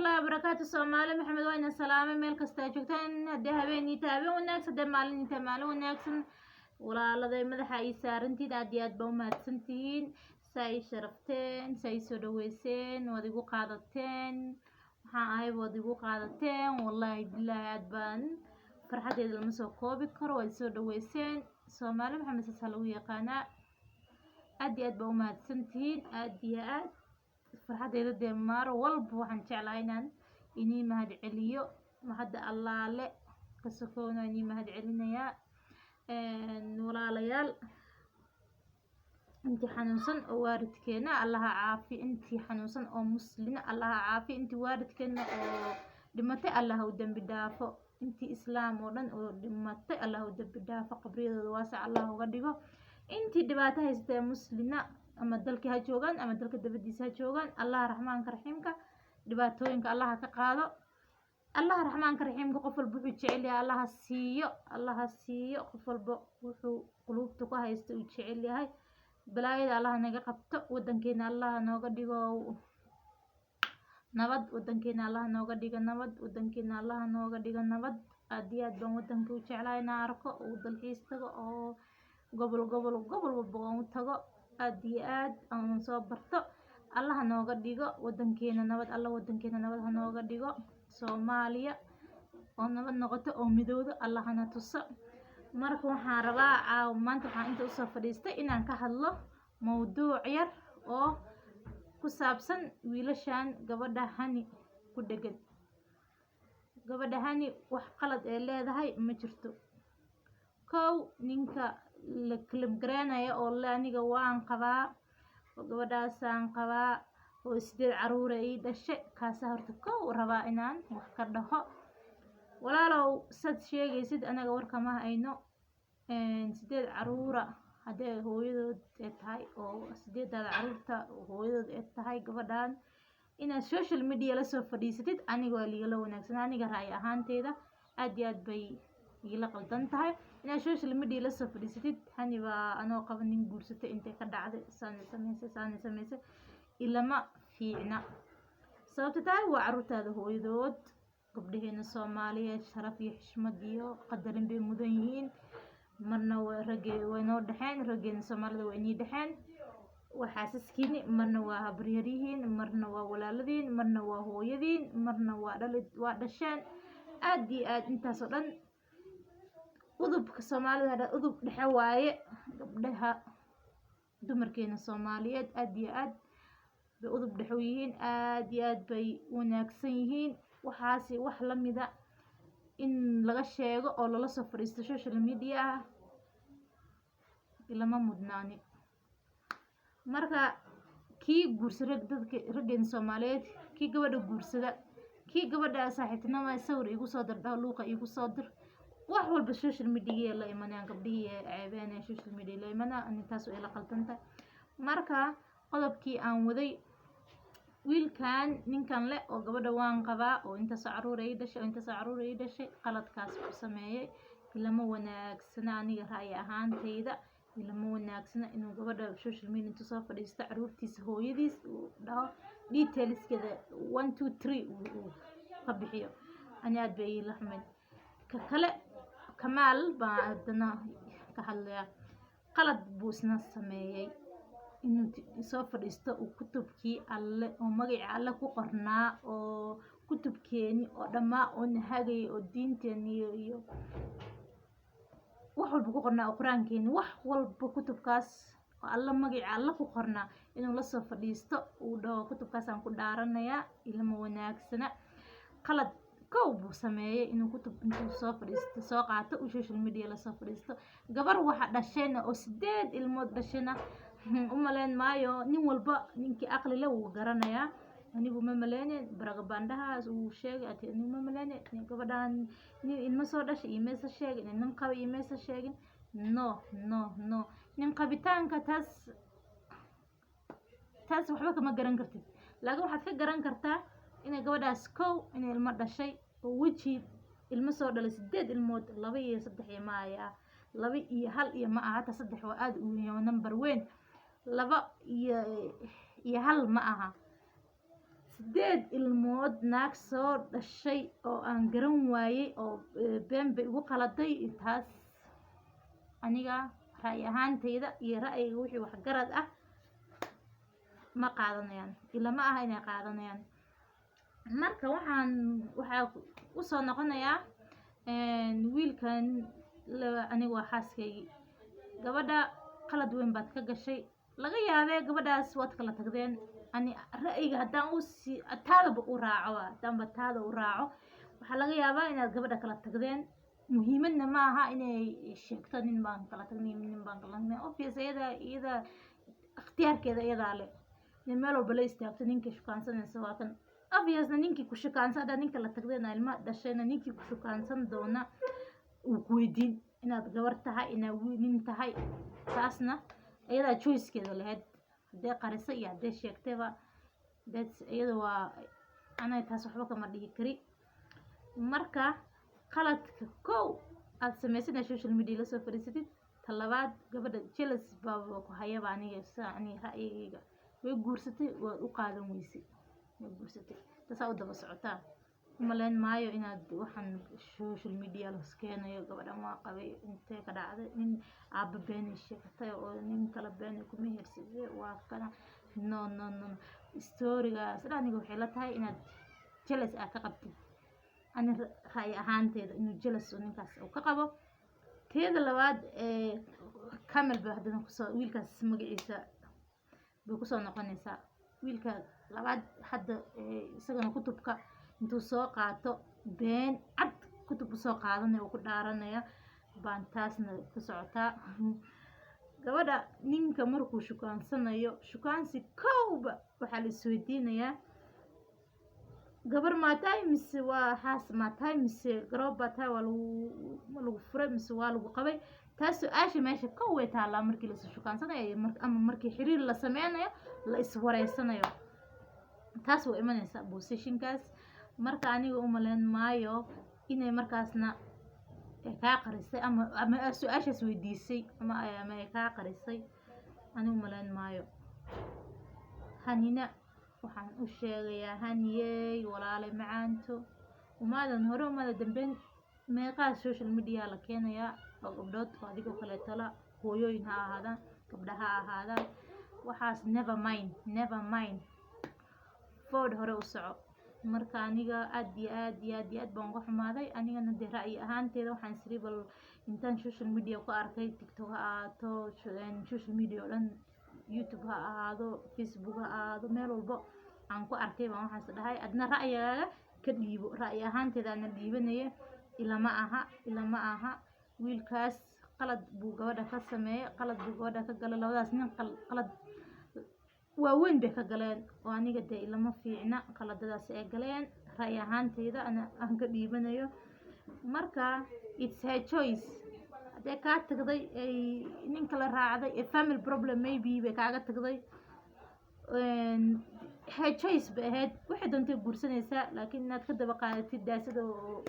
الله وبركاته سومالي محمد وين السلامة ميل كستا جوجتان هدي هبيني تابي وناكس هدي مالين تمالو وناكسن ولا لدي مدحا يسارنتي داديات بومات سنتين ساي شرفتين ساي سودويسين وديقو قادتين waxaan ahay waad igu qaadateen wallahi billahi aad baan farxadeeda lama soo koobi karo waad soo dhaweyseen Soomaali maxamed saas lagu yaqaanaa aad iyo aad baa u mahadsantihiin aad iyo aad farxadeeda dee maar walba waxaan jeclahay inaan inii mahad celiyo mahadda allaale ka sokoona inii mahad celinayaa walaalayaal intii xanuunsan oo waaridkeena allaha caafi intii xanuunsan oo muslina allaha caafi intii waaridkeena oo dhimatay allaha u dambi dhaafo intii islaam oo dhan oo dhimatay allaha u dambi dhaafo qabriyadooda waasac allaha uga dhigo intii dhibaato haystay muslina ama dalka ha joogan ama dalka dabadiisa ha joogan allaha raxmaanka raxiimka dhibaatooyinka allaha ka qaado allaha raxmaanka raxiimka qof walba wuxuu jecel yahay allaha siiyo qof walba wuxuu qulubta ku haysto uu jecel yahay balaayada allaha naga qabto wadankeena allaha nooga dhigo nabad wadankeena allaha nooga dhigo nabad wadankeena allaha nooga dhigo nabad aad iyo aad baan wadanka u jeclahay inaan arko oo dalxiis tago oo gobol walba aan u tago aad iyo aad aan soo barto allaha nooga dhigo wadankeena nabad alla wadankeena nabad ha nooga dhigo Soomaaliya oo nabad noqoto oo midowdo allahana tuso marka waxaan rabaa maanta waxaan inta u soo fadhiistay inaan ka hadlo mowduuc yar oo ku saabsan wiilashan gabadha Hani ku dhagan gabadha Hani wax qalad ee leedahay ma jirto kow ninka la kala garanaya oo aniga waan qabaa oo gabadhaasaan qabaa oo 8 caruur ay dhashay kaasa horta kow rabaa inaan wax ka dhaho walaalow sad sheegaysid anaga warka ma hayno 8 caruura hadee hooyadood ay tahay oo 8 caruurta hooyadood ay tahay gabadhan inaad social media la soo fadhiisatid aniga waa liiga wanaagsan aniga raay ahaanteeda aad iyo aad bay igala qaldan tahay inaad social media la soo fadhiisatid Hani baa anoo qabanin guursatay intay ka dhacday sameysay ilama fiicna sababta tahay waa caruurtaada hooyadood gabdhaheena Soomaaliyeed sharaf iyo xushmad iyo qadarin bay mudan yihiin marna waa ragay noo dhaxeen rageen Soomaalida way inii dhaxeen waxaasaskiini marna waa habaryarihiin marna waa walaaladiin marna waa hooyadiin marna waa dhasheen aad iyo aad intaas oo dhan udubka Soomaalida udub dhaxe waaye gabdhaha dumarkeena Soomaaliyeed aad iyo aad bay udub dhaxo yihiin aad iyo aad bay wanaagsan yihiin waxaasi wax la mida in laga sheego oo lala soo fadhiisto social media ilama mudnaani marka kii guursada dadka rageen Soomaaliyeed kii gabadha guursada kii gabadha saaxiibtinimo sawir igu soo dir luuqa igu soo dir wax walba social media la imanayaan gabdhihii ceebeen social media la imanayaan intaas oo ila qaltanta marka qodobkii aan waday wiilkan ninkan le oo gabadha waan qabaa oo inta caruur ay dhashay qaladkaas ku sameeyay ilama wanaagsana aniga raay ahaanteyda ilama wanaagsana inuu gabadha social media inta soo fadhiisto caruurtiisa hooyadiis uu dhaho detailskeeda 1 2 3 uu ka bixiyo ani aad bay ila xumeed ka kale Kamaal baa adana ka hadlaya qalad buu isna sameeyay inuu soo fadhiisto oo kutubkii alle oo magaca alle ku qornaa oo kutubkeeni oo dhamaa oo nahagay oo diinteeni iyo wax walba ku qornaa quraankeeni wax walba kutubkaas oo alle magaca alle ku qornaa inuu la soo fadhiisto uu dhaho kutubkaas aan ku dhaaranaya ilama wanaagsana qalad kow buu sameeyay inuu kutub intuu soo fadhiisto soo qaato oo social media la soo fadhiisto gabar waxa dhashayna oo 8 ilmood dhashayna umaleen maayo nin walba ninkii aqli leh uu garanayaa anigu ma maleene baragabandahaas uu sheegay anigu ma maleene gabadhan ilma soo dhashay iimaysa sheegay nin qaba iimaysa sheegin no nin qabitaanka taas waxba kama garan kartid laakiin waxaad ka garan kartaa inay gabadhaas kow inay ilmo dhashay oo weji ilmo soo dhalay 8 ilmood 2 iyo 3 ma ayaa 2 iyo 1 iyo ma aha hata 3 waa aad u weyn number weyn 2 iyo 1 ma aha sideed ilmood naag soo dhashay oo aan garan waayey oo been bay ugu qaladay intaas aniga ra'yi ahaantayda iyo ra'yiga wixii waxgarad ah ma qaadanayaan ilama aha inay qaadanayaan marka waxaa u soo noqonayaa wiilkan aniga waa xaaskaygii gabadha qalad weyn baad ka gashay laga yaabee gabadhaas waad kala tagdeen ani ra'yiga haddaan taadaba u raaco haddaanba taada u raaco waxaa laga yaabaa inaad gabadha kala tagdeen muhiimadna ma aha inay sheegto nin baan kala tagnay nin baan kala tagnay obvious iyada ikhtiyaarkeeda iyadaa leh in meel walba la istaagto ninkii shukaansanaysa waa kan obviousna ninkii ku shukaansan haddaad ninka la tagdeen ilma dhashayna ninkii ku shukaansan doona uu ku weydiin inaad gabar tahay inaad nin tahay taasna iyadaa choicekeeda lahayd haddee qarisa iyo haddee sheegtayba iyada waa anay taas waxba kama dhihi kari marka qaladka kow aad samaysana social media lasoo fadhiisatid talabaad gabadha jealous baa ku hayaba aniga ra'yigayga way guursatay waad u qaadan weysay way guursatay taasaa u daba socotaa umaleyn maayo inaad waxaan social media las keenayo gabadhan waa qabay intee ka dhacday nin aaba beenay sheegtay oo nin kala beenay kuma heersadee waa kana no storygaas aniga waxay la tahay inaad jealous aad ka qabtid ani ra'yi ahaanteeda inuu jealous ninkaas uu ka qabo teeda labaad kamel ba haddana kusoo wiilkaas magaciisa bay kusoo noqonaysaa wiilka labaad hadda isagana kutubka intuu soo qaato been cad kutub usoo qaadanaya oo ku dhaaranaya baan taasna ku socotaa gabadha ninka markuu shukaansanayo shukaansi kowba waxaa la isweydiinayaa gabar maa tahay mise waa xaas maa tahay mise garoob baa tahay waa lagu furay mise waa lagu qabay taas su-aasha meesha kow way taallaa markii la shukaansanayo ama markii xiriir la sameynayo la iswareysanayo taas way imanaysaa positionkaas marka aniga umaleyn maayo inay markaasna kaa qarisay ama su-aashaas weydiisay ama ay kaa qarisay aniga umaleyn maayo hanina waxaan u sheegayaa haniyey walaalay macaanto umaadan hore umaada dambeyn meeqaa social media la keenayaa oo gabdhood oo adigoo kaleeto la hooyooyin ha ahaadaan gabdha ha ahaadaan waxaas never mind food hore u soco marka aniga aad iyo aad baan uga xumaaday anigana dee ra'yi ahaanteeda waxaan isiri bal intaan social media ku arkay tiktok ha ahaato social media oo dhan youtube ha ahaado facebook ha ahaado meel walbo aan ku arkay baan waxaas dhahay adna ra'yigaaga ka dhiibo ra'yi ahaanteeda ana dhiibanaya ilama aha wiilkaas qalad buu gabadha ka sameeyay qalad buu gabadha ka galay labadaas nin qalad waaweyn bay ka galeen oo aniga dee ilama fiicna qaladadaas ay galeen ra'yi ahaanteyda aan ka dhiibanayo marka it's her choice haddee kaa tagday ay ninka la raacday ee family problem maybe bay kaaga tagday her choice bay ahayd waxay doontay guursanaysaa laakiin inaad ka daba qaadatid daasada oo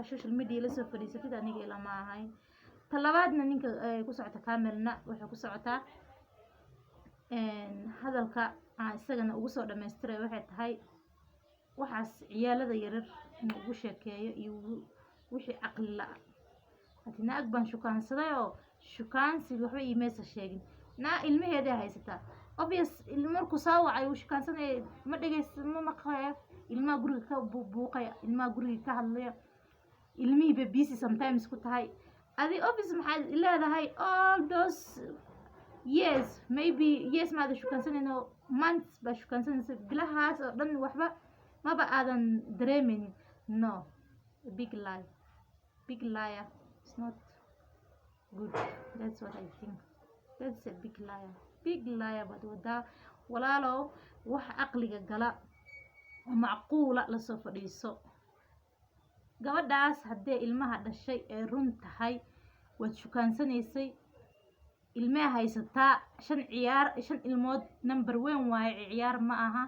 social media lasoo fadhiisatid aniga ilama ahayn talabaadna ninka ku socota camelna waxay ku socotaa hadalka isagana ugu soo dhammaystiray waxay tahay waxaas ciyaalada yarar inuu ugu sheekeeyo iyo wixii caqli la-a hadii naag baan shukaansaday oo shukaansiga waxba iimaysa sheegin ilmaheeday haysataa obvious markuu soo wacay uu shukaansanaya ma dhegeysta ma maqlaya ilmaha guriga ka buuqaya ilmaha guriga ka hadlaya ilmihii bay busy sometimes ku tahay adi obvious maxaad leedahay all those yes maada shukaansanayno months baa shukaansanaysa bilahaas oo dhan waxba maba aadan dareemaynin no big liar it's not good that's what I think that's a big liar baad wadaa walaalow wax caqliga gala oo macquula lasoo fadhiiso gabadhaas haddee ilmaha dhashay ee run tahay waad shukaansanaysay ilmaha haysataa 5 ilmood number weyn waaye ciyaar ma aha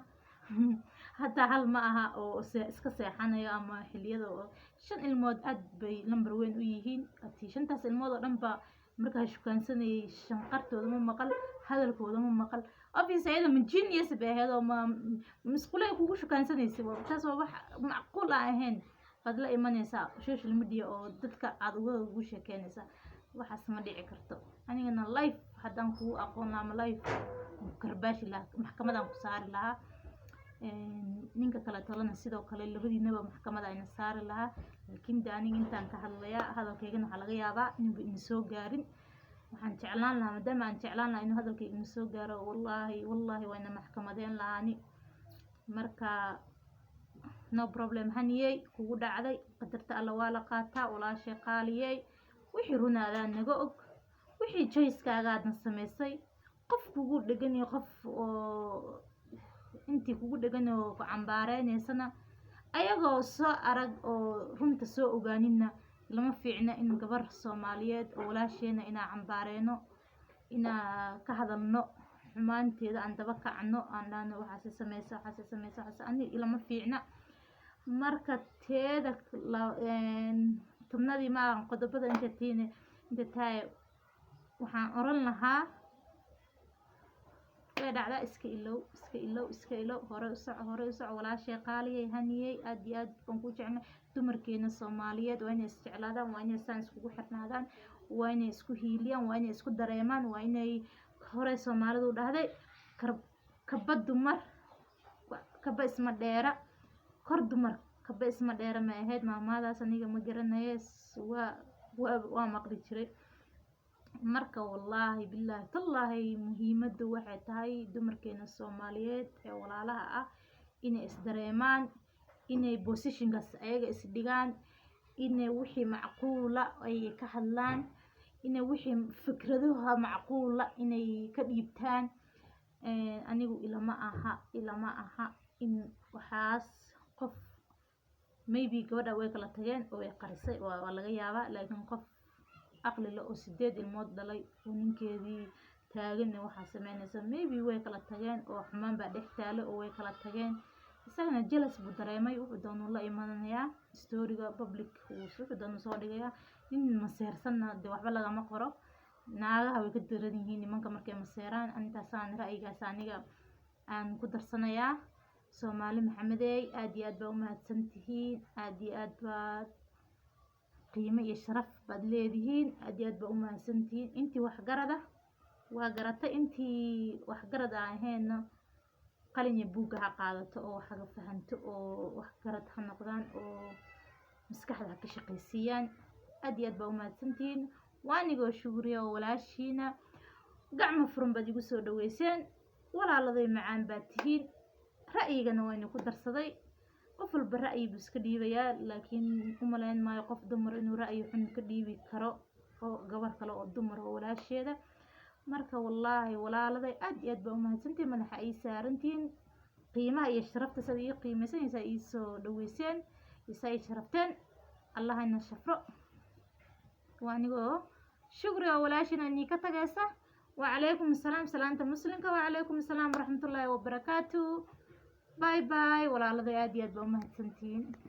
hataa hal ma aha oo iska seexanayo ama xiliyada oo 5 ilmood aad bay number weyn u yihiin hatii 5taas ilmood oo dhan ba markaa shukaansanayay shanqartooda ma maqal hadalkooda ma maqal obvious ayada min genius bay ahayd oo masquulay kugu shukaansanaysa taas waa wax macquul ahayn qad la imanaysa social media oo dadka aad ugu sheekeynaysa waxaas ma dhici karto anigana live haddaan kugu aqoon ama live karbaashi lahaa maxkamadan ku saari lahaa ninka kale talana sidoo kale labadiinaba maxkamada ayna saari lahaa laakiin aniga intaan ka hadlayaa hadalkaygana waxaa laga yaabaa inuu ina soo gaarin waxaan jeclaan lahaa maadaama aan jeclaan lahaa inuu hadalkayga ina soo gaaro wallaahi waa ina maxkamadeen lahaani marka no problem haniyey kugu dhacday qadarta alla waa la qaataa walaashay qaaliyey wixii runaadaa naga og wixii choice-kaagaadna samaysay qof kugu dhegan iyo qof oo intii kugu dhegan oo ku cambaareynaysan ayagoo soo arag oo runta soo ogaaninna lama fiicna in gabar Soomaaliyeed oo walaasheena inaa cambaareeno inaa ka hadalno xumaanteeda aan daba kacno aan dhaano waxaas samaysa ani lama fiicna marka teeda tubnadii ma qodobada inta taay waxaan oran lahaa way dhacdaa iska ilow hore u soco walaashay qaaliyey haniyey aad iyo aad baan ku jeclay dumarkeena Soomaaliyeed waa inay isjeclaadaan waa inay saan iskugu xirnaadaan waa inay isku hiiliyaan waa inay isku dareemaan waa inay hore Soomaalidu dhahday kaba dumar kaba isma dheera kor dumar kaba isma dheera ma ahayd maamadaas aniga ma garanayo waa maqli jiray marka wallaahi billaahi tallaahi muhiimadu waxay tahay dumarkeena Soomaaliyeed ee walaalaha ah inay isdareemaan inay positionkaas ayaga isdhigaan inay wixii macquula ay ka hadlaan inay wixii fikradaha macquula inay ka dhiibtaan anigu ilama aha in waxaas qof maybe gabadha way kala tageen oo ay qarisay waa laga yaabaa laakiin qof aqli la oo 8 ilmood dhalay oo ninkeedii taagan waxa sameynaysa maybe way kala tageen oo xumaan baa dhex taalo oo way kala tageen isagana jealous buu dareemay wuxuu doono la imanaya storyga public wuxuu doono soo dhigaya in maseersanna de waxba lagama qoro naagaha way ka daran yihiin nimanka markay maseeraan intaasaan ra'yigaas aniga aan ku darsanayaa Soomaali Maxamedey aad iyo aad baa u mahadsantihiin aad iyo aad baad qiimo iyo sharaf baad leedihiin aad iyo aad baa u mahadsantihiin intii wax garada waa garatay intii wax garad ahayna qalin iyo buug ha qaadato oo wax ka fahanto oo wax garad ha noqdaan oo maskaxda ka shaqeysiyaan aad iyo aad baa u mahadsantihiin waanigoo shukriya oo walaashiina gacmo furan baad igu soo dhaweyseen walaaladay macaan baad tihiin ra'yigana wayna ku darsaday qof walba ra'yi buu iska dhiibayaa laakiin u malayn maayo qof dumar inuu ra'yi xun ka dhiibi karo oo gabar kale oo dumar oo walaasheeda marka wallaahi walaaladay aad iyo aad baa u mahadsantihiin madaxa ay saarantihiin qiimaha iyo sharafta sida ii qiimaysanaysa ii soo dhaweyseen isa ay sharafteen allah ina shafro waanigoo shukri oo walaashina inii ka tagaysa وعليكم السلام سلامة مسلمك وعليكم السلام ورحمة الله وبركاته باي باي ولا على ضيادي أدبا مهتسنتين